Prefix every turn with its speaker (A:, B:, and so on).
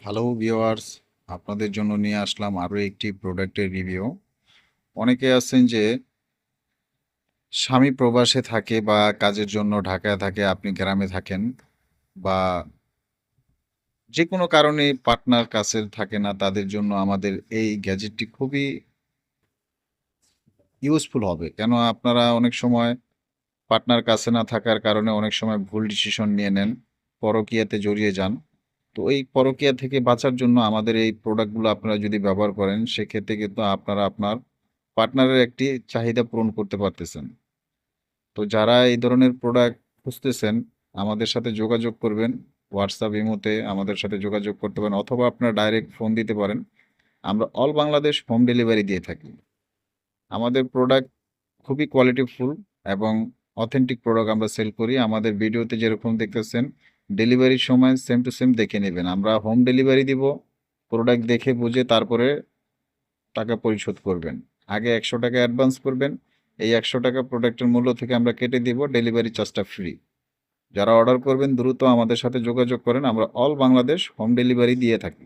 A: Hello viewers, আপনাদের জন্য নিয়ে আসলাম আরও একটি প্রোডাক্টের রিভিউ। অনেকে আছেন যে স্বামী প্রবাসে থাকে বা কাজের জন্য ঢাকায় থাকে, আপনি গ্রামে থাকেন বা যে কোনো কারণে পার্টনার কাছে থাকে না, তাদের জন্য আমাদের এই গ্যাজেটটি খুবই ইউজফুল হবে। কেন আপনারা অনেক সময় পার্টনার কাছে না থাকার কারণে অনেক সময় ভুল ডিসিশন নিয়ে নেন, পরকীয়াতে জড়িয়ে যান। তো এই পরকীয়া থেকে বাঁচার জন্য আমাদের এই প্রোডাক্টগুলো আপনারা যদি ব্যবহার করেন, সেক্ষেত্রে কিন্তু আপনারা আপনার পার্টনারের একটি চাহিদা পূরণ করতে পারতেছেন। তো যারা এই ধরনের প্রোডাক্ট খুঁজতেছেন, আমাদের সাথে যোগাযোগ করবেন। হোয়াটসঅ্যাপ, ইমোতে আমাদের সাথে যোগাযোগ করতে পারেন অথবা আপনারা ডাইরেক্ট ফোন দিতে পারেন। আমরা অল বাংলাদেশ হোম ডেলিভারি দিয়ে থাকি। আমাদের প্রোডাক্ট খুবই কোয়ালিটিফুল এবং অথেন্টিক প্রোডাক্ট আমরা সেল করি। আমাদের ভিডিওতে যেরকম দেখতেছেন, ডেলিভারির সময় সেম টু সেম দেখে নেবেন। আমরা হোম ডেলিভারি দিব। প্রোডাক্ট দেখে বুঝে তারপরে টাকা পরিশোধ করবেন। আগে ৳১০০ অ্যাডভান্স করবেন। এই ৳১০০ প্রোডাক্টের মূল্য থেকে আমরা কেটে দিব, ডেলিভারি চার্জটা ফ্রি। যারা অর্ডার করবেন দ্রুত আমাদের সাথে যোগাযোগ করেন। আমরা অল বাংলাদেশ হোম ডেলিভারি দিয়ে থাকি।